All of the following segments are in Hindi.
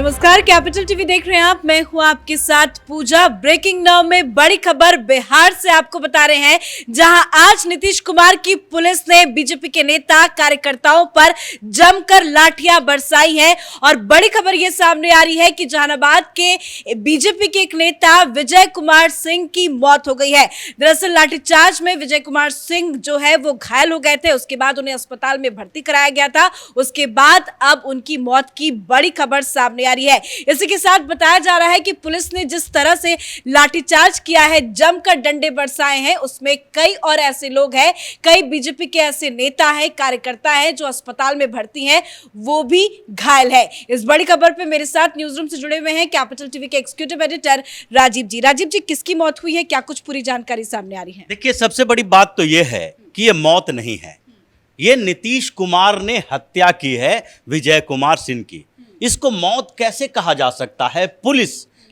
नमस्कार, कैपिटल टीवी देख रहे हैं आप। मैं हूं आपके साथ पूजा। ब्रेकिंग नाउ में बड़ी खबर बिहार से आपको बता रहे हैं, जहां आज नीतीश कुमार की पुलिस ने बीजेपी के नेता कार्यकर्ताओं पर जमकर लाठियां बरसाई हैं। और बड़ी खबर यह सामने आ रही है कि जहानाबाद के बीजेपी के एक नेता विजय कुमार सिंह की मौत हो गई है। दरअसल लाठीचार्ज में विजय कुमार सिंह जो है वो घायल हो गए थे। उसके बाद उन्हें अस्पताल में भर्ती कराया गया था। उसके बाद अब उनकी मौत की बड़ी खबर सामने आ रही है। इसी के साथ बताया जा रहा है कि पुलिस ने जिस तरह से लाठीचार्ज किया है, जमकर डंडे बरसाए हैं, उसमें कई और ऐसे लोग हैं, कई बीजेपी के ऐसे नेता हैं, कार्यकर्ता हैं जो अस्पताल में भर्ती हैं, वो भी घायल है। इस बड़ी खबर पे मेरे साथ न्यूज रूम से जुड़े हुए हैं कैपिटल टीवी के एग्जीक्यूटिव एडिटर राजीव जी। राजीव जी, किसकी मौत हुई है, क्या कुछ पूरी जानकारी सामने आ रही है? देखिए, सबसे बड़ी बात तो यह है कि यह मौत नहीं है, ये नीतीश कुमार ने हत्या की है विजय कुमार सिंह की। इसको मौत कैसे कहा जा सकता है? पुलिस,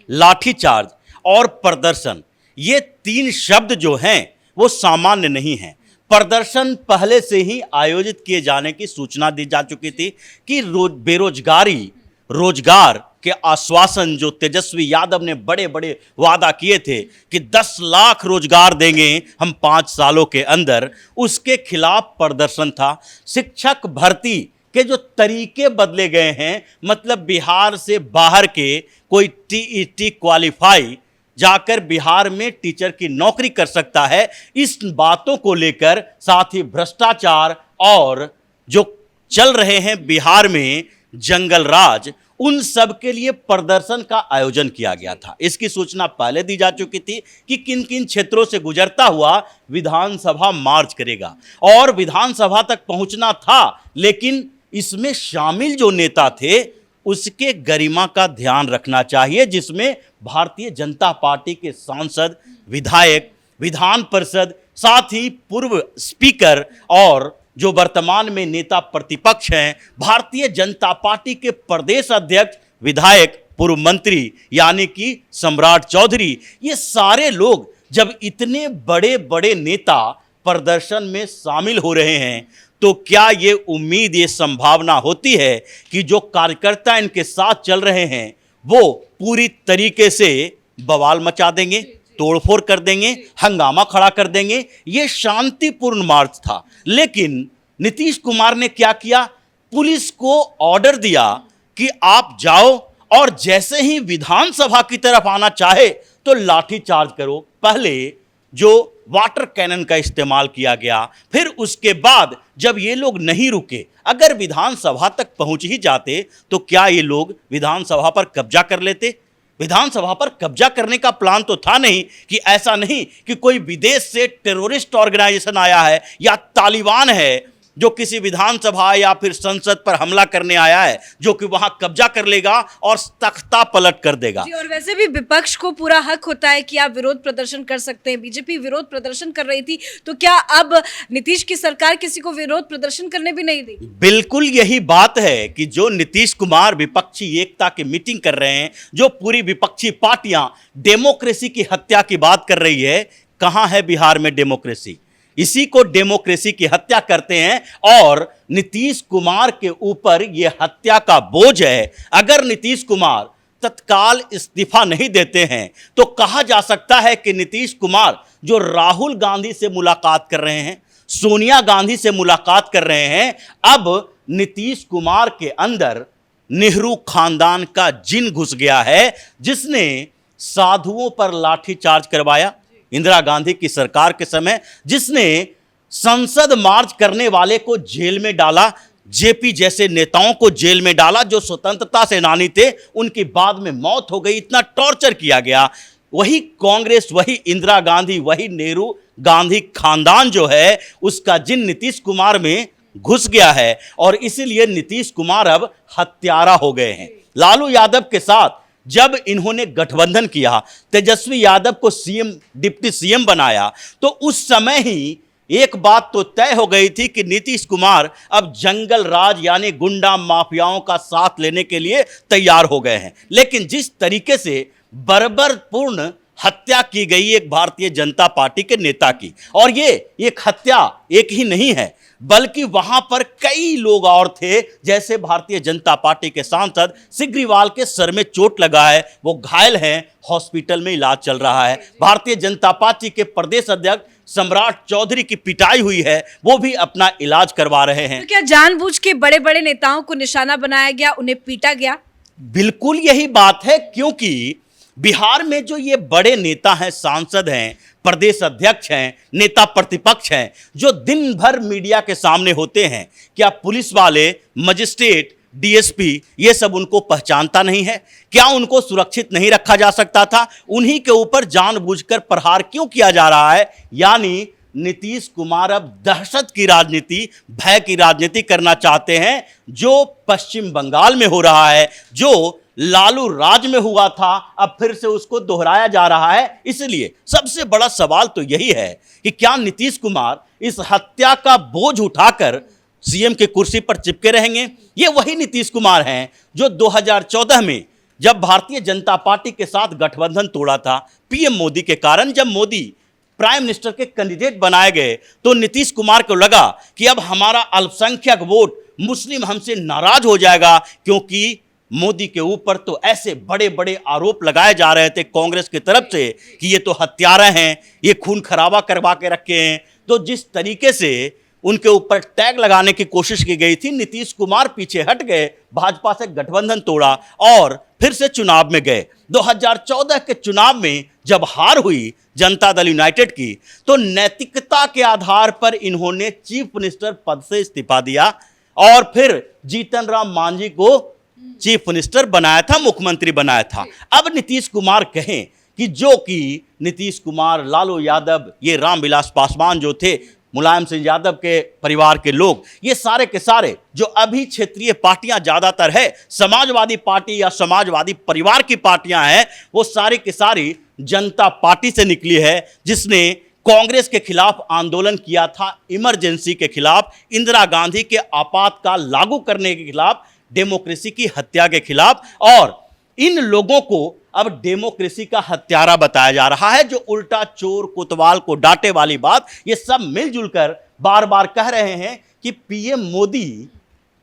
लाठीचार्ज और प्रदर्शन, ये तीन शब्द जो हैं वो सामान्य नहीं हैं। प्रदर्शन पहले से ही आयोजित किए जाने की सूचना दी जा चुकी थी कि बेरोजगारी, रोजगार के आश्वासन जो तेजस्वी यादव ने बड़े बड़े वादा किए थे कि 10 लाख रोजगार देंगे हम 5 सालों के अंदर, उसके खिलाफ प्रदर्शन था। शिक्षक भर्ती के जो तरीके बदले गए हैं, मतलब बिहार से बाहर के कोई टीईटी क्वालिफाई जाकर बिहार में टीचर की नौकरी कर सकता है, इस बातों को लेकर, साथ ही भ्रष्टाचार और जो चल रहे हैं बिहार में जंगल राज, उन सब के लिए प्रदर्शन का आयोजन किया गया था। इसकी सूचना पहले दी जा चुकी थी कि किन किन क्षेत्रों से गुजरता हुआ विधानसभा मार्च करेगा और विधानसभा तक पहुंचना था। लेकिन इसमें शामिल जो नेता थे उसके गरिमा का ध्यान रखना चाहिए, जिसमें भारतीय जनता पार्टी के सांसद, विधायक, विधान परिषद, साथ ही पूर्व स्पीकर और जो वर्तमान में नेता प्रतिपक्ष हैं, भारतीय जनता पार्टी के प्रदेश अध्यक्ष, विधायक, पूर्व मंत्री यानी कि सम्राट चौधरी, ये सारे लोग जब इतने बड़े बड़े नेता प्रदर्शन में शामिल हो रहे हैं, तो क्या ये उम्मीद, ये संभावना होती है कि जो कार्यकर्ता इनके साथ चल रहे हैं वो पूरी तरीके से बवाल मचा देंगे, तोड़फोड़ कर देंगे, हंगामा खड़ा कर देंगे? ये शांतिपूर्ण मार्च था। लेकिन नीतीश कुमार ने क्या किया? पुलिस को ऑर्डर दिया कि आप जाओ और जैसे ही विधानसभा की तरफ आना चाहे तो लाठी चार्ज करो। पहले जो वाटर कैनन का इस्तेमाल किया गया, फिर उसके बाद जब ये लोग नहीं रुके, अगर विधानसभा तक पहुंच ही जाते तो क्या ये लोग विधानसभा पर कब्जा कर लेते? विधानसभा पर कब्जा करने का प्लान तो था नहीं, कि ऐसा नहीं कि कोई विदेश से टेररिस्ट ऑर्गेनाइजेशन आया है या तालिबान है जो किसी विधानसभा या फिर संसद पर हमला करने आया है, जो कि वहां कब्जा कर लेगा और तख्ता पलट कर देगा। जी, और वैसे भी विपक्ष को पूरा हक होता है कि आप विरोध प्रदर्शन कर सकते हैं। बीजेपी विरोध प्रदर्शन कर रही थी, तो क्या अब नीतीश की सरकार किसी को विरोध प्रदर्शन करने भी नहीं देगी? बिल्कुल यही बात है कि जो नीतीश कुमार विपक्षी एकता की मीटिंग कर रहे हैं, जो पूरी विपक्षी पार्टियां डेमोक्रेसी की हत्या की बात कर रही है, कहां है बिहार में डेमोक्रेसी? इसी को डेमोक्रेसी की हत्या करते हैं और नीतीश कुमार के ऊपर यह हत्या का बोझ है। अगर नीतीश कुमार तत्काल इस्तीफा नहीं देते हैं तो कहा जा सकता है कि नीतीश कुमार जो राहुल गांधी से मुलाकात कर रहे हैं, सोनिया गांधी से मुलाकात कर रहे हैं, अब नीतीश कुमार के अंदर नेहरू खानदान का जिन घुस गया है, जिसने साधुओं पर लाठीचार्ज करवाया इंदिरा गांधी की सरकार के समय, जिसने संसद मार्च करने वाले को जेल में डाला, जेपी जैसे नेताओं को जेल में डाला जो स्वतंत्रता सेनानी थे, उनकी बाद में मौत हो गई, इतना टॉर्चर किया गया। वही कांग्रेस, वही इंदिरा गांधी, वही नेहरू गांधी खानदान जो है, उसका जिन नीतीश कुमार में घुस गया है और इसीलिए नीतीश कुमार अब हत्यारा हो गए हैं। लालू यादव के साथ जब इन्होंने गठबंधन किया, तेजस्वी यादव को सीएम, डिप्टी सीएम बनाया, तो उस समय ही एक बात तो तय हो गई थी कि नीतीश कुमार अब जंगल राज यानी गुंडा माफियाओं का साथ लेने के लिए तैयार हो गए हैं। लेकिन जिस तरीके से बर्बरपूर्ण हत्या की गई एक भारतीय जनता पार्टी के नेता की। और ये एक हत्या एक ही नहीं है, बल्कि वहां पर कई लोग और थे। जैसे भारतीय जनता पार्टी के सांसद सिग्रीवाल के सर में चोट लगा है, वो घायल हैं, हॉस्पिटल में इलाज चल रहा है। भारतीय जनता पार्टी के प्रदेश अध्यक्ष सम्राट चौधरी की पिटाई हुई है, वो भी अपना इलाज करवा रहे हैं। तो क्या जानबूझ के बड़े बड़े नेताओं को निशाना बनाया गया, उन्हें पीटा गया? बिल्कुल यही बात है, क्योंकि बिहार में जो ये बड़े नेता हैं, सांसद हैं, प्रदेश अध्यक्ष हैं, नेता प्रतिपक्ष हैं, जो दिन भर मीडिया के सामने होते हैं, क्या पुलिस वाले, मजिस्ट्रेट, डीएसपी ये सब उनको पहचानता नहीं है? क्या उनको सुरक्षित नहीं रखा जा सकता था? उन्हीं के ऊपर जानबूझकर प्रहार क्यों किया जा रहा है? यानी नीतीश कुमार अब दहशत की राजनीति, भय की राजनीति करना चाहते हैं, जो पश्चिम बंगाल में हो रहा है, जो लालू राज में हुआ था, अब फिर से उसको दोहराया जा रहा है। इसलिए सबसे बड़ा सवाल तो यही है कि क्या नीतीश कुमार इस हत्या का बोझ उठाकर सीएम की कुर्सी पर चिपके रहेंगे? ये वही नीतीश कुमार हैं जो 2014 में जब भारतीय जनता पार्टी के साथ गठबंधन तोड़ा था, पीएम मोदी के कारण, जब मोदी प्राइम मिनिस्टर के कैंडिडेट बनाए गए, तो नीतीश कुमार को लगा कि अब हमारा अल्पसंख्यक वोट मुस्लिम हमसे नाराज हो जाएगा, क्योंकि मोदी के ऊपर तो ऐसे बड़े बड़े आरोप लगाए जा रहे थे कांग्रेस की तरफ से कि ये तो हत्यारे हैं, ये खून खराबा करवा के रखे हैं। तो जिस तरीके से उनके ऊपर टैग लगाने की कोशिश की गई थी, नीतीश कुमार पीछे हट गए, भाजपा से गठबंधन तोड़ा और फिर से चुनाव में गए। 2014 के चुनाव में जब हार हुई जनता दल यूनाइटेड की, तो नैतिकता के आधार पर इन्होंने चीफ मिनिस्टर पद से इस्तीफा दिया और फिर जीतन राम मांझी को चीफ मिनिस्टर बनाया था, मुख्यमंत्री बनाया था। अब नीतीश कुमार कहें कि नीतीश कुमार, लालू यादव, ये रामविलास पासवान जो थे, मुलायम सिंह यादव के परिवार के लोग, ये सारे के सारे जो अभी क्षेत्रीय पार्टियां ज्यादातर है, समाजवादी पार्टी या समाजवादी परिवार की पार्टियां हैं, वो सारी की सारी जनता पार्टी से निकली है, जिसने कांग्रेस के खिलाफ आंदोलन किया था, इमरजेंसी के खिलाफ, इंदिरा गांधी के आपातकाल लागू करने के खिलाफ, डेमोक्रेसी की हत्या के खिलाफ। और इन लोगों को अब डेमोक्रेसी का हत्यारा बताया जा रहा है, जो उल्टा चोर कोतवाल को डांटे वाली बात, ये सब मिलजुल कर बार बार कह रहे हैं कि पीएम मोदी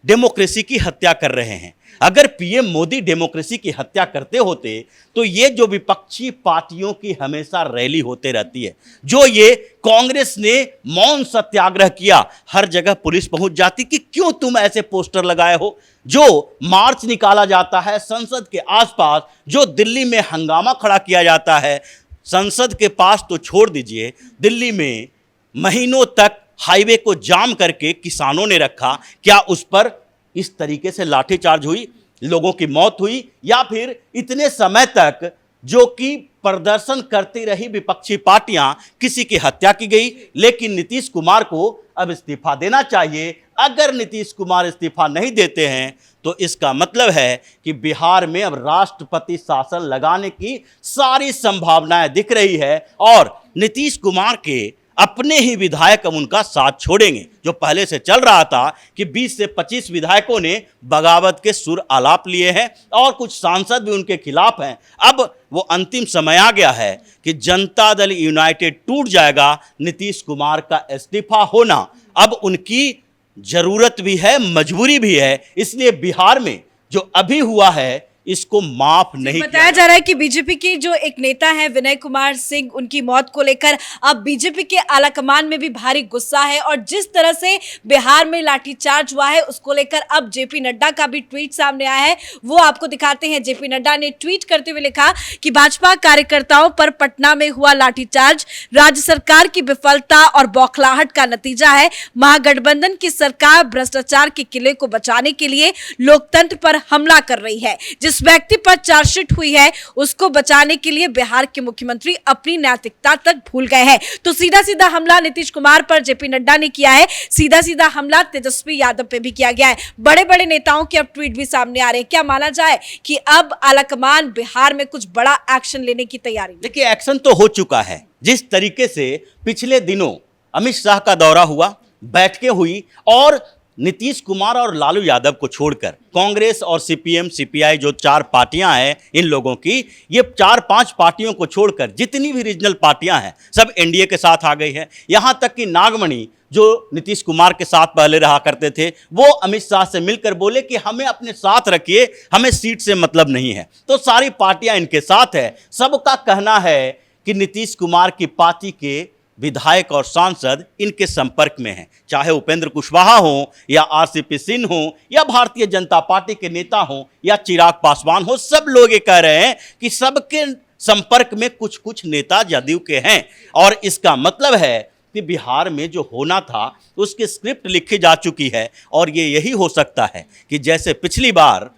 डेमोक्रेसी की हत्या कर रहे हैं। अगर पीएम मोदी डेमोक्रेसी की हत्या करते होते तो ये जो विपक्षी पार्टियों की हमेशा रैली होते रहती है, जो ये कांग्रेस ने मौन सत्याग्रह किया, हर जगह पुलिस पहुंच जाती कि क्यों तुम ऐसे पोस्टर लगाए हो, जो मार्च निकाला जाता है संसद के आसपास, जो दिल्ली में हंगामा खड़ा किया जाता है, संसद के पास तो छोड़ दीजिए, दिल्ली में महीनों तक हाईवे को जाम करके किसानों ने रखा। क्या उस पर इस तरीके से लाठीचार्ज हुई, लोगों की मौत हुई, या फिर इतने समय तक जो कि प्रदर्शन करती रही विपक्षी पार्टियां, किसी की हत्या की गई? लेकिन नीतीश कुमार को अब इस्तीफा देना चाहिए। अगर नीतीश कुमार इस्तीफा नहीं देते हैं तो इसका मतलब है कि बिहार में अब राष्ट्रपति शासन लगाने की सारी संभावनाएं दिख रही है और नीतीश कुमार के अपने ही विधायक अब उनका साथ छोड़ेंगे। जो पहले से चल रहा था कि 20 से 25 विधायकों ने बगावत के सुर आलाप लिए हैं और कुछ सांसद भी उनके खिलाफ हैं। अब वो अंतिम समय आ गया है कि जनता दल यूनाइटेड टूट जाएगा। नीतीश कुमार का इस्तीफा होना अब उनकी जरूरत भी है, मजबूरी भी है। इसलिए बिहार में जो अभी हुआ है इसको माफ नहीं बताया जा रहा है कि बीजेपी के जो एक नेता है विनय कुमार सिंह, उनकी मौत को लेकर अब बीजेपी के आलाकमान में भी भारी गुस्सा है और जिस तरह से बिहार में लाठीचार्ज हुआ है उसको लेकर अब जेपी नड्डा का भी ट्वीट सामने आया है। वो आपको दिखाते हैं। जेपी नड्डा ने ट्वीट करते हुए लिखा कि भाजपा कार्यकर्ताओं पर पटना में हुआ लाठीचार्ज राज्य सरकार की विफलता और बौखलाहट का नतीजा है। महागठबंधन की सरकार भ्रष्टाचार के किले को बचाने के लिए लोकतंत्र पर हमला कर रही है। जिस व्यक्ति पर चार्जशीट हुई है उसको बचाने के लिए बिहार के मुख्यमंत्री अपनी नैतिकता तक भूल गए हैं। तो सीधा सीधा हमला नीतीश कुमार पर जेपी नड्डा ने किया है, सीधा सीधा हमला तेजस्वी यादव पे भी किया गया है। बड़े बड़े नेताओं के अब ट्वीट भी सामने आ रहे हैं। क्या माना जाए कि अब आलाकमान बिहार में कुछ बड़ा एक्शन लेने की तैयारी? देखिए, एक्शन तो हो चुका है। जिस तरीके से पिछले दिनों अमित शाह का दौरा हुआ, बैठकें हुई और नीतीश कुमार और लालू यादव को छोड़कर कांग्रेस और सीपीएम सीपीआई जो 4 पार्टियां हैं इन लोगों की, ये 4-5 पार्टियों को छोड़कर जितनी भी रीजनल पार्टियां हैं सब एनडीए के साथ आ गई है। यहां तक कि नागमणि जो नीतीश कुमार के साथ पहले रहा करते थे, वो अमित शाह से मिलकर बोले कि हमें अपने साथ रखिए, हमें सीट से मतलब नहीं है। तो सारी पार्टियां इनके साथ है। सबका कहना है कि नीतीश कुमार की पार्टी के विधायक और सांसद इनके संपर्क में हैं, चाहे उपेंद्र कुशवाहा हो या आरसीपी सिंह हो या भारतीय जनता पार्टी के नेता हो या चिराग पासवान हो। सब लोग ये कह रहे हैं कि सबके संपर्क में कुछ कुछ नेता जदयू के हैं, और इसका मतलब है कि बिहार में जो होना था उसकी स्क्रिप्ट लिखी जा चुकी है। और ये यही हो सकता है कि जैसे पिछली बार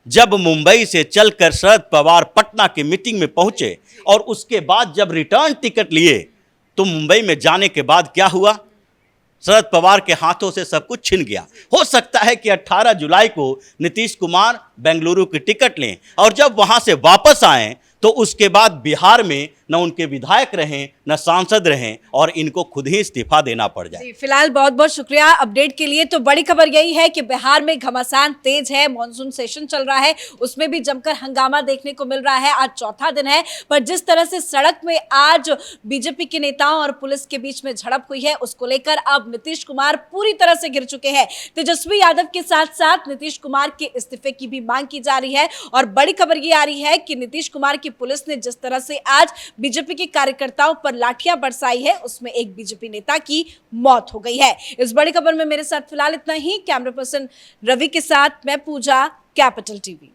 जब मुंबई से चलकर शरद पवार पटना की मीटिंग में पहुंचे और उसके बाद जब रिटर्न टिकट लिए तो मुंबई में जाने के बाद क्या हुआ, शरद पवार के हाथों से सब कुछ छिन गया। हो सकता है कि 18 जुलाई को नीतीश कुमार बेंगलुरु की टिकट लें और जब वहां से वापस आएं तो उसके बाद बिहार में न उनके विधायक रहें न सांसद रहें और इनको खुद ही इस्तीफा देना पड़ जाए। फिलहाल बहुत बहुत शुक्रिया अपडेट के लिए। तो बड़ी खबर यही है कि बिहार में घमासान तेज है, मॉनसून सेशन चल रहा है, उसमें भी जमकर हंगामा देखने को मिल रहा है। आज चौथा दिन है, पर जिस तरह से सड़क में आज बीजेपी के नेताओं और पुलिस के बीच में झड़प हुई है, उसको लेकर अब नीतीश कुमार पूरी तरह से गिर चुके हैं। तेजस्वी यादव के साथ साथ नीतीश कुमार के इस्तीफे की भी मांग की जा रही है। और बड़ी खबर ये आ रही है कि नीतीश कुमार की पुलिस ने जिस तरह से आज बीजेपी के कार्यकर्ताओं पर लाठियां बरसाई है, उसमें एक बीजेपी नेता की मौत हो गई है। इस बड़ी खबर में मेरे साथ फिलहाल इतना ही। कैमरा पर्सन रवि के साथ मैं पूजा, कैपिटल टीवी।